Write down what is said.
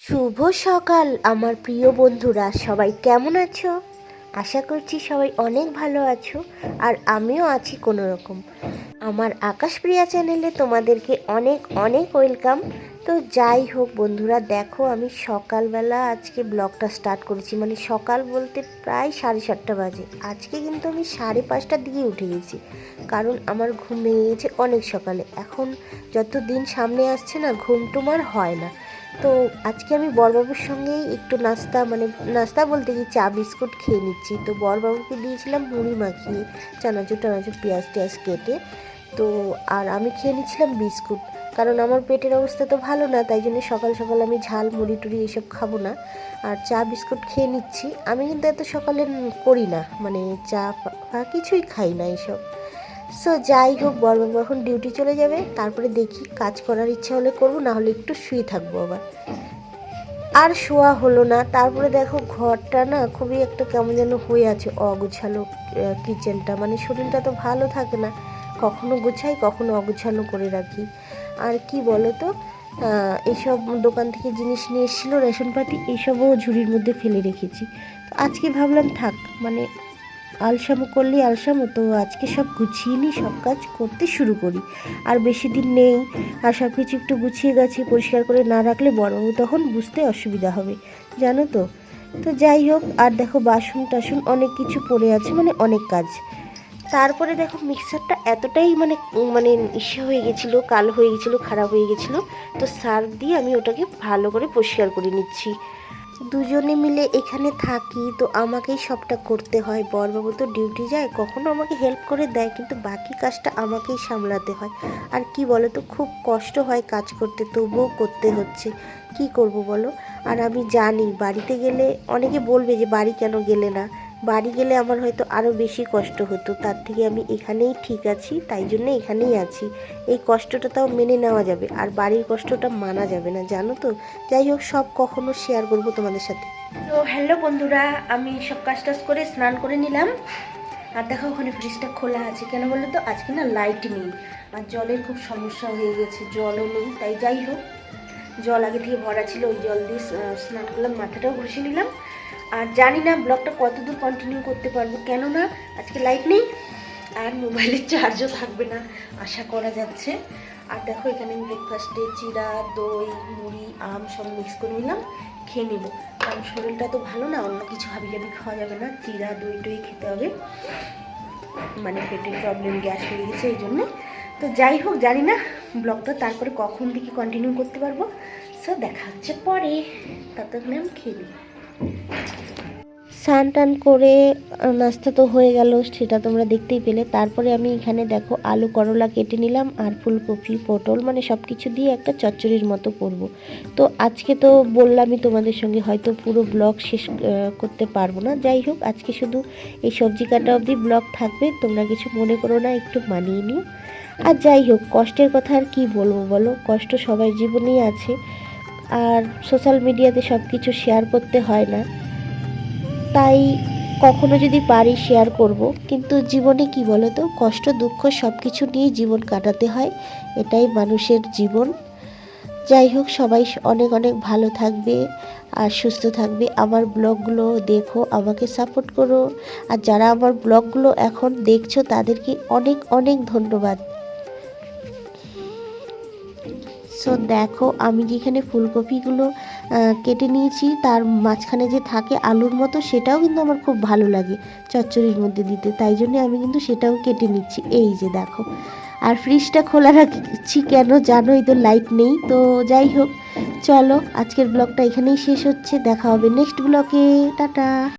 শুভ সকাল আমার প্রিয় বন্ধুরা, সবাই কেমন আছো? আশা করছি সবাই অনেক ভালো আছো, আর আমিও আছি কোনো রকম। আমার আকাশপ্রিয়া চ্যানেলে তোমাদেরকে অনেক অনেক ওয়েলকাম। তো যাই হোক বন্ধুরা, দেখো আমি সকালবেলা আজকে ব্লগটা স্টার্ট করেছি, মানে সকাল বলতে প্রায় 7:30 বাজে। আজকে কিন্তু আমি 5:30টার দিকে উঠে গেছি, কারণ আমার ঘুম ভেঙে গেছে অনেক সকালে। এখন যত দিন সামনে আসছে না, ঘুম টুমার হয় না। তো আজকে আমি বড়বাবুর সঙ্গেই একটু নাস্তা বলতে কি চা বিস্কুট খেয়ে নিচ্ছি। তো বড়বাবুকে দিয়েছিলাম মুড়ি মাখিয়ে, চানাচুর টানাচুর পেঁয়াজ টেয়াজ কেটে। তো আর আমি খেয়ে নিচ্ছিলাম বিস্কুট, কারণ আমার পেটের অবস্থা তো ভালো না, তাই জন্য সকাল সকাল আমি ঝাল মুড়ি টুড়ি এসব খাবো না, আর চা বিস্কুট খেয়ে নিচ্ছি। আমি কিন্তু এত সকালে করি না, মানে চা কিছুই খাই না এইসব। সো যাই হোক, বড়বাবু এখন ডিউটি চলে যাবে, তারপরে দেখি কাজ করার ইচ্ছা হলে করবো, না হলে একটু শুয়ে থাকবো আবার। আর শোয়া হলো না। তারপরে দেখো ঘরটা না খুবই একটা কেমন যেন হয়ে আছে, অগোছালো কিচেনটা, মানে শরীরটা তো ভালো থাকে না, কখনো গুছাই কখনো অগোছালো করে রাখি। আর কি বলো তো, এইসব দোকান থেকে জিনিস নিয়ে এসেছিলো, রেশন পাতি, এইসবও ঝুড়ির মধ্যে ফেলে রেখেছি। তো আজকে ভাবলাম থাক, মানে আলসামো করলেই আলসামো, তো আজকে সব গুছিয়ে নিই, সব কাজ করতে শুরু করি। আর বেশি দিন নেই, আর সব কিছু একটু গুছিয়ে গাছিয়ে পরিষ্কার করে না রাখলে বড়বাবু তখন বুঝতে অসুবিধা হবে, জানো তো। তো যাই হোক, আর দেখো বাসন টাসন অনেক কিছু পড়ে আছে, মানে অনেক কাজ। তারপরে দেখো মিক্সারটা এতটাই মানে মানে ইসে হয়ে গেছিলো, কালো হয়ে গেছিলো, খারাপ হয়ে গেছিলো। তো সার্ফ দিয়ে আমি ওটাকে ভালো করে পরিষ্কার করে নিচ্ছি। দুজনে মিলে এখানে থাকি, তো আমাকেই সবটা করতে হয়। বড়বাবু তো ডিউটি যায়, কখনো আমাকে হেল্প করে দেয়, কিন্তু বাকি কাজটা আমাকেই সামলাতে হয়। আর কি বলো তো, খুব কষ্ট হয় কাজ করতে, তবুও করতে হচ্ছে, কি করব বলো। আর আমি জানি বাড়িতে গেলে অনেকে বলবে যে বাড়ি কেন গেলে না, বাড়ি গেলে আমার হয়তো আরও বেশি কষ্ট হতো, তার থেকে আমি এখানেই ঠিক আছি, তাই জন্য এখানেই আছি। এই কষ্টটা তাও মেনে নেওয়া যাবে, আর বাড়ির কষ্টটা মানা যাবে না, জানো তো। যাই হোক, সব কখনো শেয়ার করবো তোমাদের সাথে। তো হ্যালো বন্ধুরা, আমি সব কাজ টাজ করে স্নান করে নিলাম। আর দেখো ওখানে ফ্রিজটা খোলা আছে, কেন বললো তো, আজকে না লাইট নেই, আর জলের খুব সমস্যা হয়ে গেছে, জলও নেই। তাই যাই হোক, জল আগে থেকে ভরা ছিল, ওই জল দিয়ে স্নান করলাম, মাথাটাও ঘষে নিলাম। আর জানি না ব্লগটা কতদূর কন্টিনিউ করতে পারবো, কেননা আজকে লাইট নেই, আর মোবাইলের চার্জও থাকবে না আশা করা যাচ্ছে। আর দেখো এখানে ব্রেকফাস্টে চিড়া, দই, মুড়ি, আম সব মিক্স করে নিলাম, খেয়ে নেব। কারণ শরীরটা তো ভালো না, অন্য কিছু হাবিজাবি খাওয়া যাবে না, চিড়া দই টই খেতে হবে, মানে পেটের প্রবলেম, গ্যাস হয়ে গেছে এই জন্যে। তো যাই হোক, জানি না ব্লগটা তারপরে কখন থেকে কন্টিনিউ করতে পারবো। সো দেখা হচ্ছে পরে, ততক্ষণে আমি খেয়ে নিই। স্নান টান করে নাস্তা তো হয়ে গেল, সেটা তোমরা দেখতেই পেলে। তারপরে আমি এখানে দেখো আলু করলা কেটে নিলাম, আর ফুলকপি পটল, মানে সব কিছু দিয়ে একটা চচ্চড়ির মতো করব। তো আজকে তো বললামই তোমাদের সঙ্গে, হয়তো পুরো ব্লগ শেষ করতে পারবো না। যাই হোক, আজকে শুধু এই সবজি কাটা অবধি ব্লগ থাকবে, তোমরা কিছু মনে করো না, একটু মানিয়ে নিও। আর যাই হোক, কষ্টের কথা আর কি বলবো বলো, কষ্ট সবার জীবনেই আছে, আর সোশ্যাল মিডিয়াতে সব কিছু শেয়ার করতে হয় না, তাই কখনো যদি পারি শেয়ার করব। কিন্তু জীবনে কি বলো তো, কষ্ট দুঃখ সব কিছু নিয়েই জীবন কাটাতে হয়, এটাই মানুষের জীবন। যাই হোক, সবাই অনেক অনেক ভালো থাকবে আর সুস্থ থাকবে। আমার ব্লগগুলো দেখো, আমাকে সাপোর্ট করো, আর যারা আমার ব্লগগুলো এখন দেখছো তাদেরকে অনেক অনেক ধন্যবাদ। সো দেখো, আমি যেখানে ফুলকপিগুলো কেটে নিয়েছি, তার মাঝখানে যে থাকে আলুর মতো, সেটাও কিন্তু আমার খুব ভালো লাগে চচ্চড়ির মধ্যে দিতে, তাই জন্য আমি কিন্তু সেটাও কেটে নিচ্ছি। এই যে দেখো, আর ফ্রিজটা খোলা রাখছি কেন জানো, এই তো লাইট নেই। তো যাই হোক, চলো আজকের ব্লগটা এখানেই শেষ হচ্ছে, দেখা হবে নেক্সট ব্লগে, টাটা।